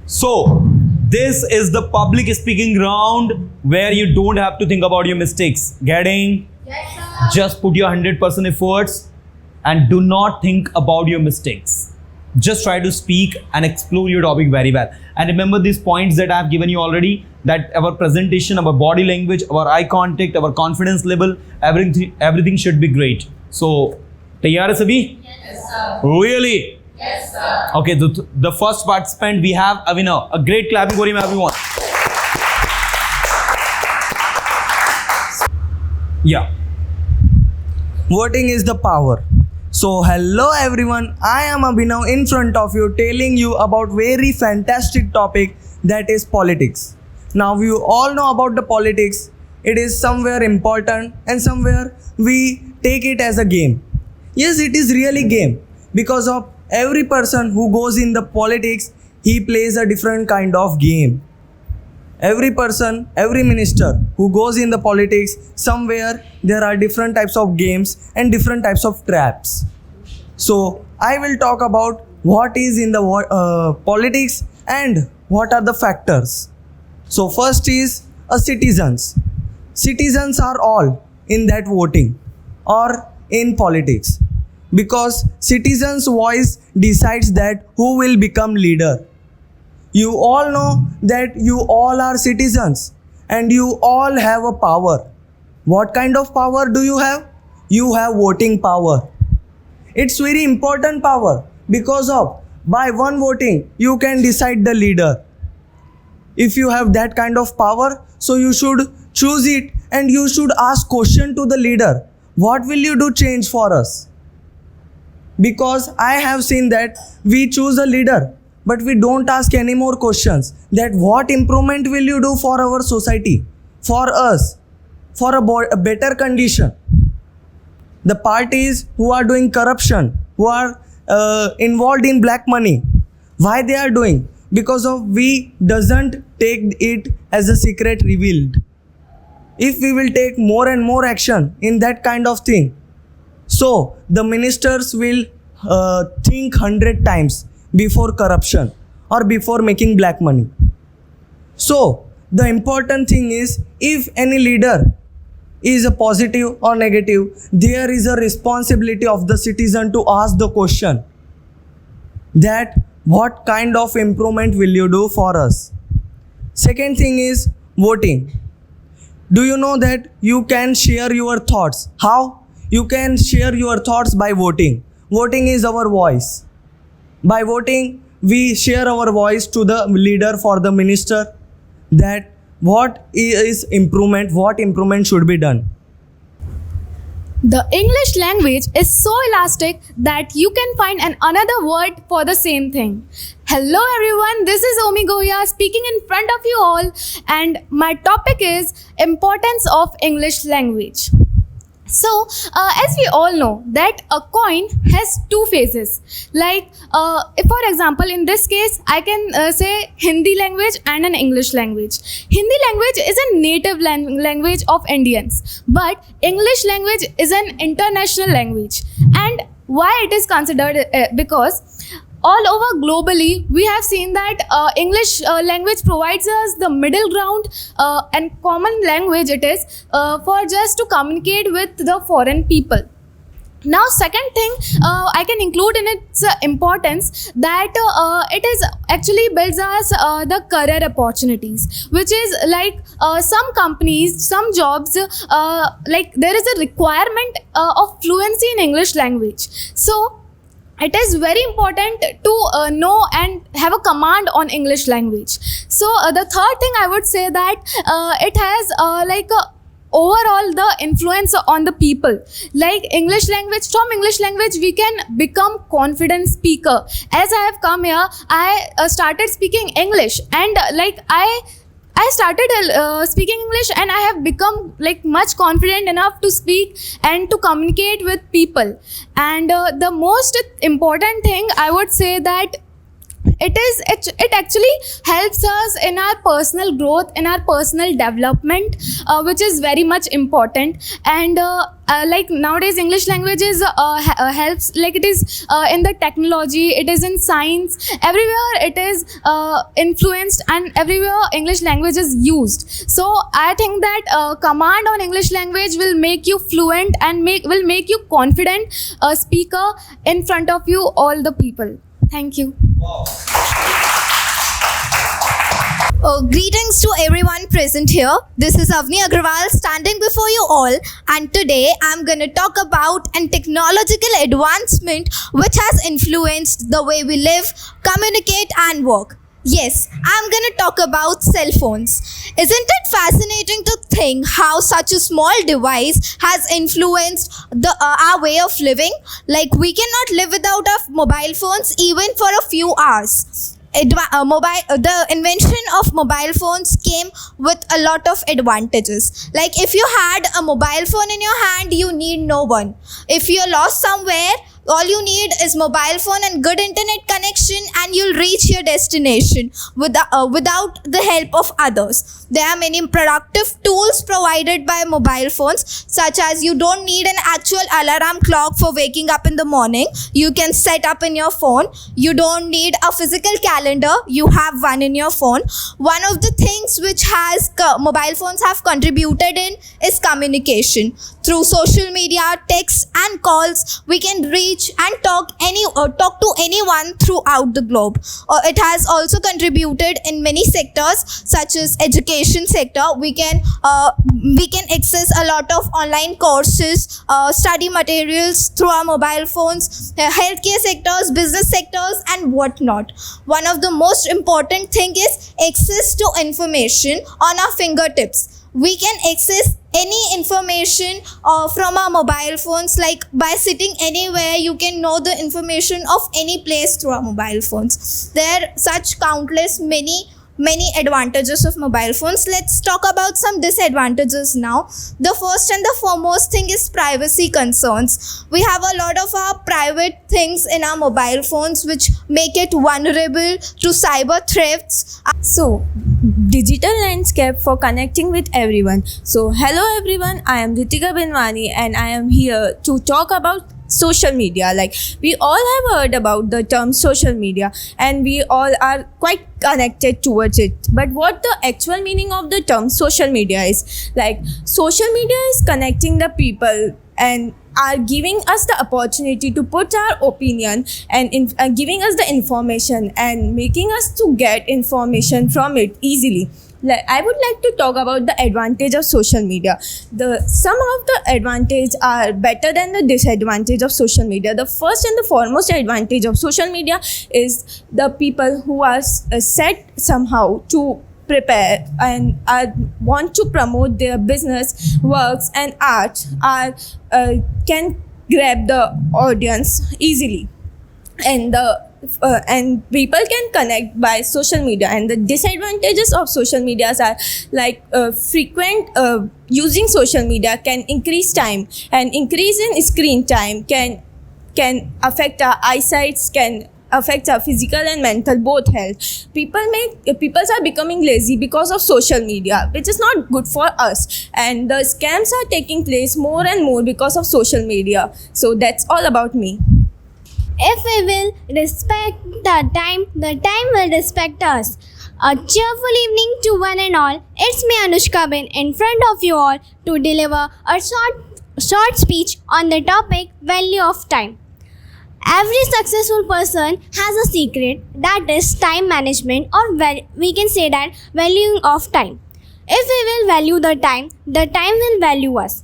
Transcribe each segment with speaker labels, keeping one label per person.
Speaker 1: So, this is the public speaking round where you don't have to think about your mistakes. Getting?
Speaker 2: Yes, sir.
Speaker 1: Just put your 100% efforts and do not think about your mistakes. Just try to speak and explore your topic very well. And remember these points that I have given you already, that our presentation, our body language, our eye contact, our confidence level, everything should be great. So, तैयार है सभी?
Speaker 2: Yes, sir.
Speaker 1: Really?
Speaker 2: Yes, sir.
Speaker 1: Okay, the first participant we have Avinav. A great clapping for him, everyone. Yeah.
Speaker 3: Voting is the power. So hello everyone, I am Abhinav in front of you telling you about very fantastic topic, that is politics. Now you all know about the politics. It is somewhere important and somewhere we take it as a game. Yes, it is really game, because of every person who goes in the politics, he plays a different kind of game. Every person, every minister who goes in the politics, somewhere there are different types of games and different types of traps. So I will talk about what is in the politics and what are the factors. So first is citizens. Citizens are all in that voting or in politics, because citizens' voice decides that who will become leader. You all know that you all are citizens and you all have a power. What kind of power do you have? You have voting power. It's very important power, because of by one voting you can decide the leader. If you have that kind of power, so you should choose it and you should ask question to the leader. What will you do change for us? Because I have seen that we choose a leader, but we don't ask any more questions, that what improvement will you do for our society, for us, for a better condition. The parties who are doing corruption, who are involved in black money, why they are doing? Because of we doesn't take it as a secret revealed. If we will take more and more action in that kind of thing, so the ministers will think 100 times before corruption or before making black money. So the important thing is, if any leader is a positive or negative, there is a responsibility of the citizen to ask the question that what kind of improvement will you do for us. Second thing is voting. Do you know that you can share your thoughts? How? You can share your thoughts by voting. Voting is our voice. By voting, we share our voice to the leader, for the minister, that what is improvement, what improvement should be done.
Speaker 4: The English language is so elastic that you can find another word for the same thing. Hello everyone, this is Omi Goya speaking in front of you all, and my topic is importance of English language. So, as we all know that a coin has two faces. Like, if for example, in this case, I can say Hindi language and an English language. Hindi language is a native language of Indians, but English language is an international language. And why it is considered? Because all over globally, we have seen that English language provides us the middle ground and common language it is for just to communicate with the foreign people. Now, second thing I can include in its importance, that it is actually builds us the career opportunities, which is like some companies, some jobs, like there is a requirement of fluency in English language. So it is very important to know and have a command on English language. So the third thing I would say that it has overall the influence on the people. Like English language, from English language we can become confident speaker. As I have come here, I started speaking English, and I started speaking English, and I have become like much confident enough to speak and to communicate with people. And the most important thing I would say that it actually helps us in our personal growth, in our personal development, which is very much important. And like nowadays English language is helps, like it is in the technology, it is in science, everywhere it is influenced, and everywhere English language is used. So I think that command on English language will make you fluent and will make you confident speaker in front of you all the people. Thank you.
Speaker 5: Greetings to everyone present here. This is Avni Agrawal standing before you all, and today I'm going to talk about an technological advancement which has influenced the way we live, communicate and work. Yes, I'm going to talk about cell phones. Isn't it fascinating to think how such a small device has influenced our way of living? Like, we cannot live without our mobile phones even for a few hours. The invention of mobile phones came with a lot of advantages. Like, if you had a mobile phone in your hand, you need no one. If you're lost somewhere, all you need is mobile phone and good internet connection, and you'll reach your destination without the help of others. There are many productive tools provided by mobile phones, such as you don't need an actual alarm clock for waking up in the morning. You can set up in your phone. You don't need a physical calendar. You have one in your phone. One of the things which mobile phones have contributed in is communication. Through social media, texts and calls, we can reach and talk to anyone throughout the globe. It has also contributed in many sectors, such as education sector. We can access a lot of online courses, study materials through our mobile phones, healthcare sectors, business sectors and whatnot. One of the most important thing is access to information on our fingertips. We can access any information from our mobile phones. Like, by sitting anywhere, you can know the information of any place through our mobile phones. There are such countless many advantages of mobile phones. Let's talk about some disadvantages now. The first and the foremost thing is privacy concerns. We have a lot of our private things in our mobile phones which make it vulnerable to cyber thefts.
Speaker 6: So, digital landscape for connecting with everyone. So, hello everyone, I am Ritika Binwani and I am here to talk about social media. Like, we all have heard about the term social media and we all are quite connected towards it. But what the actual meaning of the term social media is? Like, social media is connecting the people and are giving us the opportunity to put our opinion and giving us the information and making us to get information from it easily. I would like to talk about the advantage of social media. Some of the advantage are better than the disadvantage of social media. The first and the foremost advantage of social media is the people who are set somehow to prepare and want to promote their business, works and art can grab the audience easily, and people can connect by social media. And the disadvantages of social media are like frequent using social media can increase time, and increase in screen time can affect our eyesight, can affect our physical and mental both health. People are becoming lazy because of social media, which is not good for us, and the scams are taking place more and more because of social media. So that's all about me.
Speaker 7: If we will respect the time will respect us. A cheerful evening to one and all. It's me, Anushka Ben, in front of you all to deliver a short speech on the topic value of time. Every successful person has a secret, that is time management, or we can say that valuing of time. If we will value the time will value us.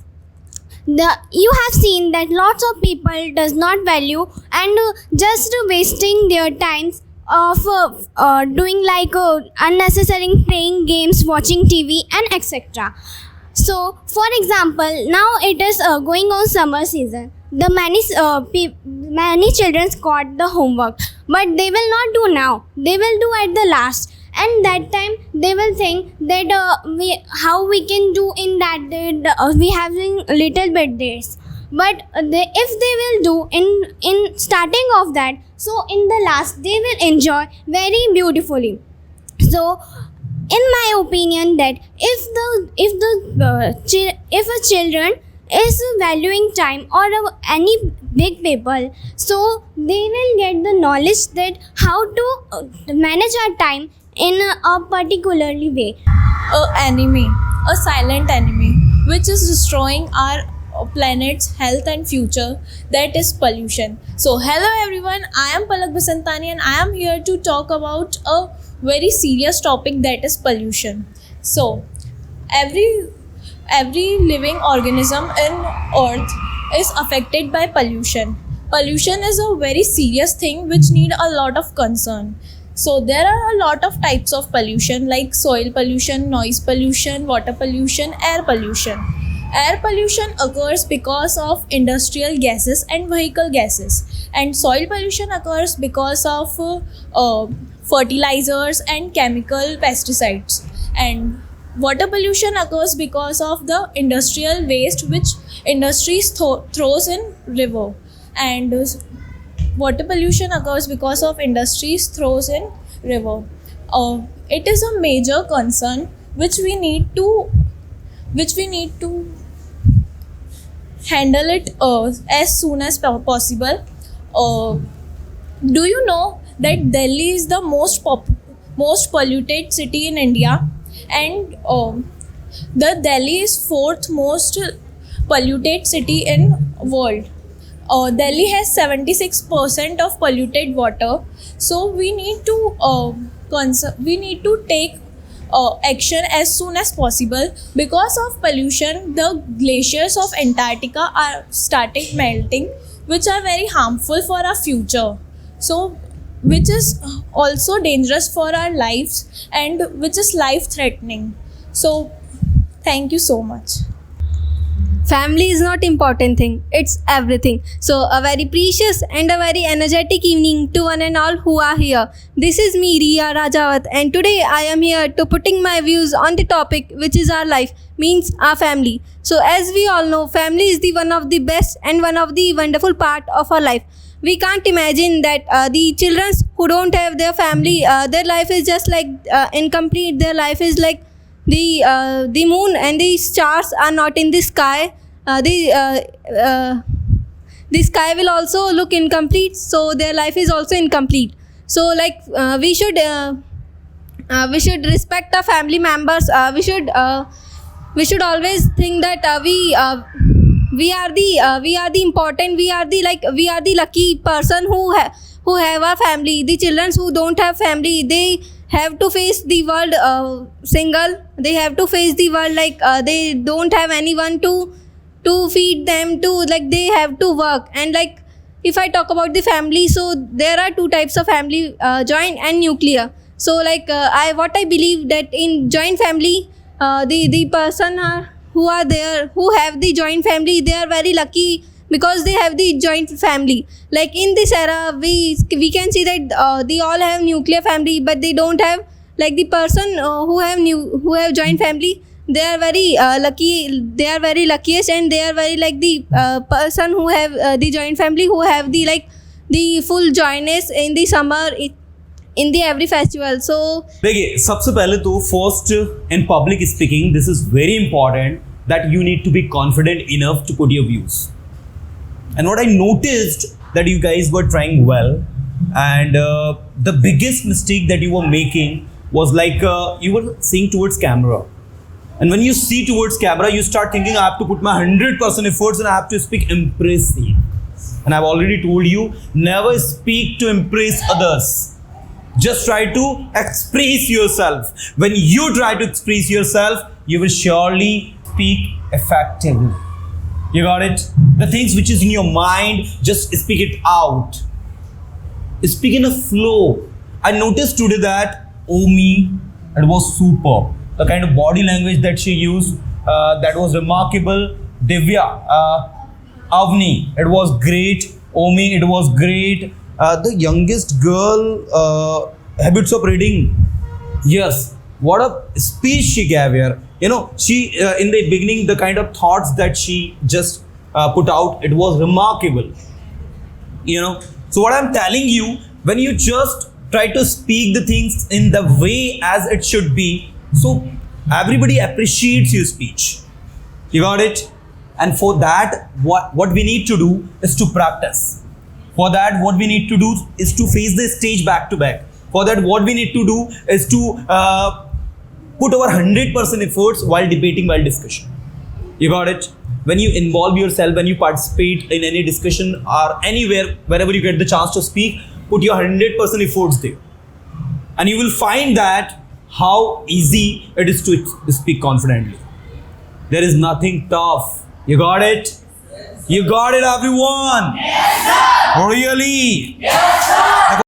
Speaker 7: You have seen that lots of people does not value and just wasting their times of doing like unnecessary playing games, watching TV and etc. So, for example, now it is going on summer season. The many children got the homework, but they will not do now. They will do at the last, and that time they will think that how we can do in that day. We having little bit days, but if they will do in starting of that, so in the last they will enjoy very beautifully. So in my opinion, that if a children is valuing time or any big people, so they will get the knowledge that how to manage our time in a particularly way.
Speaker 6: A silent enemy, which is destroying our planet's health and future, that is pollution. So hello everyone, I am Palak Basantani and I am here to talk about a very serious topic, that is pollution. So every living organism in earth is affected by pollution. Pollution is a very serious thing which need a lot of concern. So there are a lot of types of pollution like soil pollution, noise pollution, water pollution, air pollution. Air pollution occurs because of industrial gases and vehicle gases, and soil pollution occurs because of fertilizers and chemical pesticides, and water pollution occurs because of the industrial waste which industries throws in river, and water pollution occurs because of industries throws in river. It is a major concern which we need to handle it as soon as possible. Do you know that Delhi is the most polluted city in India, and the Delhi is fourth most polluted city in world. Delhi has 76% of polluted water, so we need to take action as soon as possible. Because of pollution, the glaciers of Antarctica are starting melting, which are very harmful for our future. So, which is also dangerous for our lives and which is life-threatening. So, thank you so much.
Speaker 8: Family is not important thing, it's everything. So a very precious and a very energetic evening to one and all who are here. This is me, Riya Rajawat, and today I am here to putting my views on the topic which is our life, means our family. So as we all know, family is the one of the best and one of the wonderful part of our life. We can't imagine that the children who don't have their family, their life is just like incomplete. Their life is like the moon and the stars are not in the sky. The sky will also look incomplete, so their life is also incomplete. So like we should respect our family members. We should always think that we are the important, we are the lucky person who have our family. The children who don't have family, they have to face the world single. They have to face the world like they don't have anyone to feed them, to like they have to work. And like if I talk about the family, so there are two types of family, joint and nuclear. So like I believe that in joint family, the person who are there, who have the joint family, they are very lucky because they have the joint family. Like in this era, we can see that they all have nuclear family, but they don't have like the person who have joint family. They are very lucky. They are very luckiest, and they are very like the person who have the joint family, who have the like the full joyness in the summer, in the every festival. So
Speaker 1: देखिए, सबसे पहले तो first in public speaking, this is very important that you need to be confident enough to put your views. And what I noticed that you guys were trying well, and the biggest mistake that you were making was like you were seeing towards camera. And when you see towards camera, you start thinking, I have to put my 100% efforts and I have to speak impressive. And I've already told you, never speak to impress others. Just try to express yourself. When you try to express yourself, you will surely speak effectively. You got it? The things which is in your mind, just speak it out. Speak in a flow. I noticed today that Omi, it was superb. The kind of body language that she used, that was remarkable. Divya, Avni, it was great. Omi, it was great. The youngest girl, habits of reading. Yes, what a speech she gave here. You know, she in the beginning, the kind of thoughts that she just put out, it was remarkable. So what I'm telling you, when you just try to speak the things in the way as it should be, so everybody appreciates your speech. You got it? And for that, what we need to do is to practice. For that, what we need to do is to face the stage back to back. For that, what we need to do is to put our 100% efforts while debating, while discussion. You got it? When you involve yourself, when you participate in any discussion or anywhere, wherever you get the chance to speak, put your 100% efforts there. And you will find that how easy it is to speak confidently. There is nothing tough. You got it? You got it, everyone? Yes, sir. Really? Yes, sir.